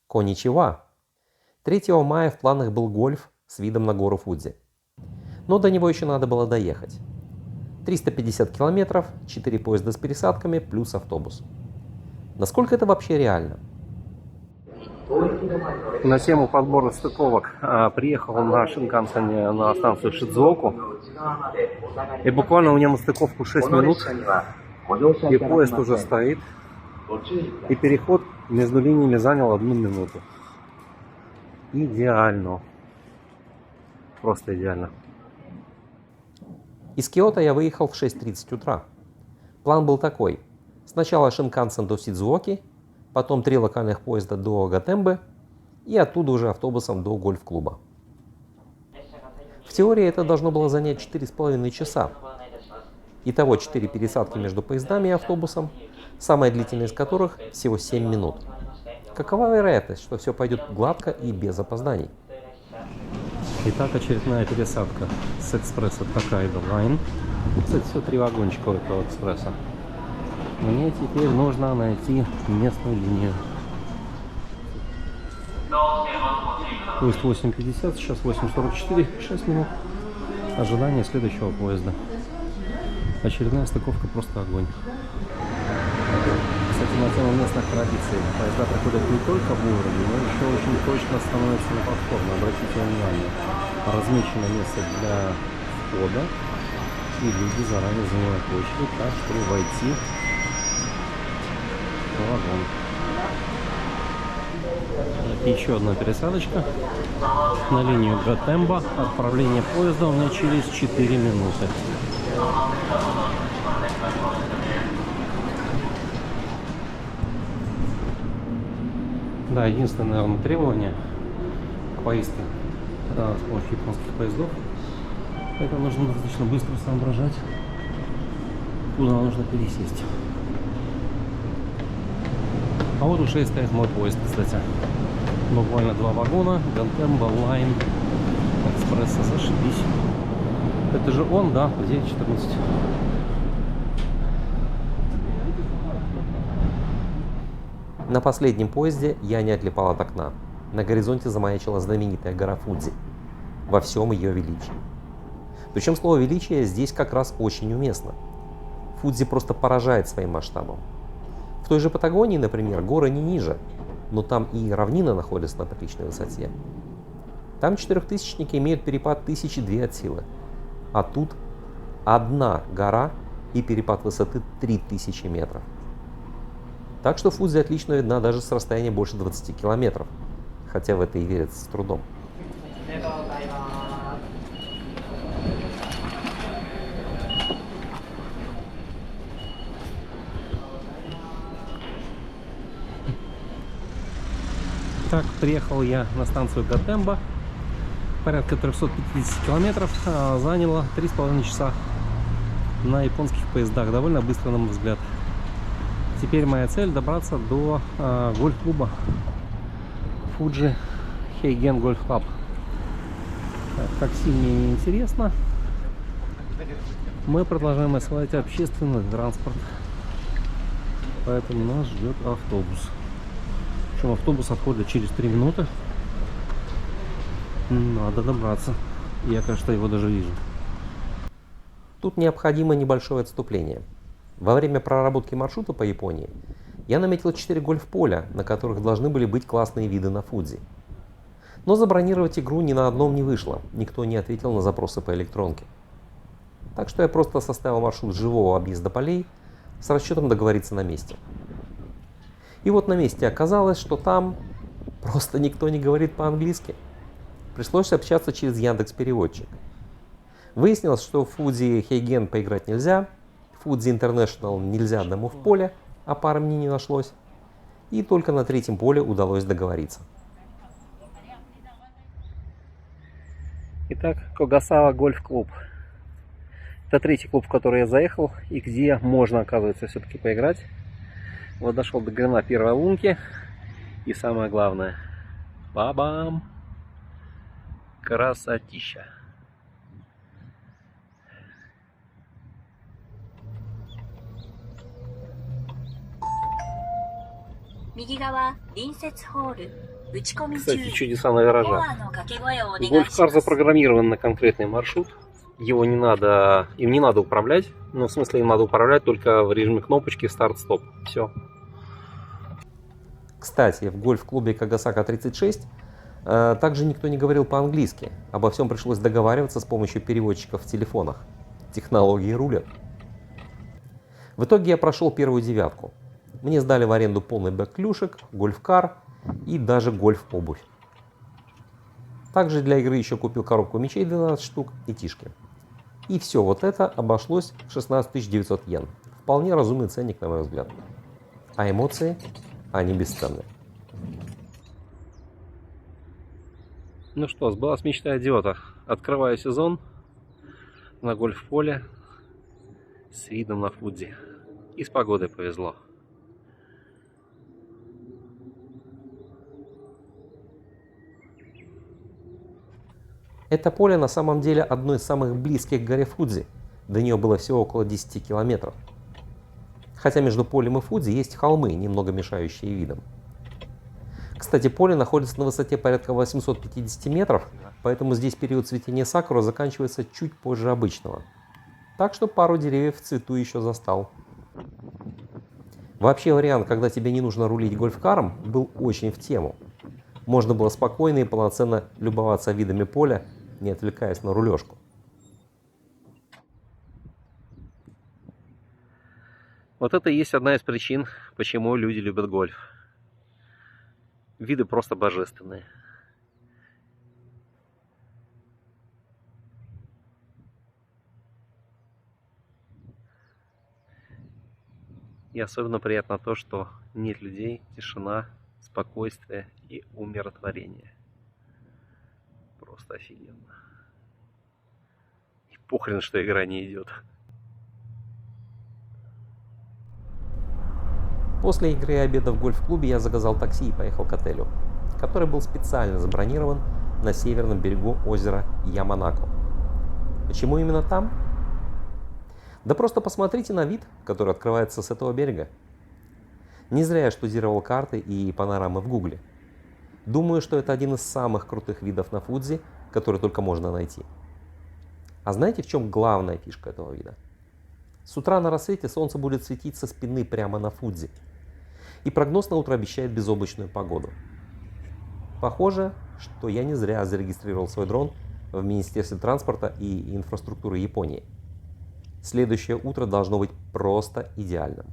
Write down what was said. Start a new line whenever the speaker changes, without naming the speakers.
Коничева! 3 мая в планах был гольф с видом на гору Фудзи. Но до него еще надо было доехать. 350 километров, 4 поезда с пересадками плюс автобус. Насколько это вообще реально?
На тему подбора стыковок приехал на Шинкансене на станцию Шидзуоку. И буквально у меня на стыковку 6 минут. И поезд уже стоит. И переход между линиями занял 1 минуту. Идеально. Просто идеально.
Из Киото я выехал в 6:30 утра. План был такой. Сначала Шинкансен до Сидзуоки, потом 3 локальных поезда до Гатембы и оттуда уже автобусом до гольф-клуба. В теории это должно было занять 4,5 часа. Итого 4 пересадки между поездами и автобусом, самая длительная из которых всего 7 минут. Какова вероятность, что все пойдет гладко и без опозданий?
Итак, очередная пересадка с экспресса Токайдо Лайн. Кстати, все 3 вагончика у этого экспресса. Мне теперь нужно найти местную линию. Поезд 8:50, сейчас 8:44, 6 минут. Ожидание следующего поезда. Очередная стыковка, просто огонь. Кстати, на тему местных традиций. Поезда проходят не только вовремя, но еще очень точно становятся на платформе. Обратите внимание, размечено место для входа, и люди заранее занимают очередь, так, чтобы войти в вагон. Еще одна пересадочка на линию Гатемба. Отправление поезда у меня через 4 минуты. Да, единственное, наверное, требование к поездке с помощью японских поездов. Это нужно достаточно быстро соображать, куда нужно пересесть. А вот уже и стоит мой поезд, кстати. Буквально 2 вагона, Гатемба Лайн экспресса, зашибись. Это же он, да, 9:14.
На последнем поезде я не отлипал от окна. На горизонте замаячила знаменитая гора Фудзи. Во всем ее величии. Причем слово «величие» здесь как раз очень уместно. Фудзи просто поражает своим масштабом. В той же Патагонии, например, горы не ниже, но там и равнина находится на приличной высоте. Там 4000-ники имеют перепад 1002 от силы. А тут одна гора и перепад высоты 3000 метров. Так что Фудзи отлично видна даже с расстояния больше 20 километров, хотя в это и верится с трудом.
Так, приехал я на станцию Гатемба. Порядка 350 километров. Заняло 3,5 часа на японских поездах. Довольно быстро, на мой взгляд. Теперь моя цель добраться до гольф-клуба Fuji Heigen Golf Club. Такси мне не интересно. Мы продолжаем осваивать общественный транспорт. Поэтому нас ждет автобус. Причем автобус отходит через 3 минуты. Надо добраться. Я, кажется, его даже вижу.
Тут необходимо небольшое отступление. Во время проработки маршрута по Японии я наметил 4 гольф-поля, на которых должны были быть классные виды на Фудзи. Но забронировать игру ни на одном не вышло, никто не ответил на запросы по электронке. Так что я просто составил маршрут живого объезда полей с расчетом договориться на месте. И вот на месте оказалось, что там просто никто не говорит по-английски. Пришлось общаться через Яндекс.Переводчик. Выяснилось, что в Fuji Heigen поиграть нельзя, в Fuji International нельзя одному в поле, а пары мне не нашлось. И только на 3-м поле удалось договориться.
Итак, Когасава гольф-клуб. Это 3-й клуб, в который я заехал и где можно, оказывается, все-таки поиграть. Вот дошел до грена первой лунки. И самое главное, бабам! Красотища!
Мигигава, 隣接ホール
Кстати, чудеса на виражах. Гольф-кар запрограммирован на конкретный маршрут. Им не надо управлять. Ну, в смысле, им надо управлять только в режиме кнопочки старт-стоп. Все.
Кстати, в гольф-клубе Кагасака 36 также никто не говорил по-английски. Обо всем пришлось договариваться с помощью переводчиков в телефонах. Технологии рулят. В итоге я прошел первую девятку. Мне сдали в аренду полный бэк клюшек, гольф-кар и даже гольф-обувь. Также для игры еще купил коробку мячей 12 штук и тишки. И все вот это обошлось в 16 900 йен. Вполне разумный ценник, на мой взгляд. А эмоции, они бесценны.
Ну что, сбылась мечта идиота. Открываю сезон на гольф-поле с видом на Фудзи. И с погодой повезло.
Это поле на самом деле одно из самых близких к горе Фудзи. До нее было всего около 10 километров. Хотя между полем и Фудзи есть холмы, немного мешающие видом. Кстати, поле находится на высоте порядка 850 метров, поэтому здесь период цветения сакуры заканчивается чуть позже обычного. Так что пару деревьев в цвету еще застал. Вообще вариант, когда тебе не нужно рулить гольф-каром, был очень в тему. Можно было спокойно и полноценно любоваться видами поля, не отвлекаясь на рулежку.
Вот это и есть одна из причин, почему люди любят гольф. Виды просто божественные. И особенно приятно то, что нет людей, тишина, спокойствие и умиротворение. Просто офигенно. И похрен, что игра не идет.
После игры и обеда в гольф-клубе я заказал такси и поехал к отелю, который был специально забронирован на северном берегу озера Яманако. Почему именно там? Да просто посмотрите на вид, который открывается с этого берега. Не зря я штудировал карты и панорамы в Гугле. Думаю, что это один из самых крутых видов на Фудзи, который только можно найти. А знаете, в чем главная фишка этого вида? С утра на рассвете солнце будет светить со спины прямо на Фудзи. И прогноз на утро обещает безоблачную погоду. Похоже, что я не зря зарегистрировал свой дрон в Министерстве транспорта и инфраструктуры Японии. Следующее утро должно быть просто идеальным.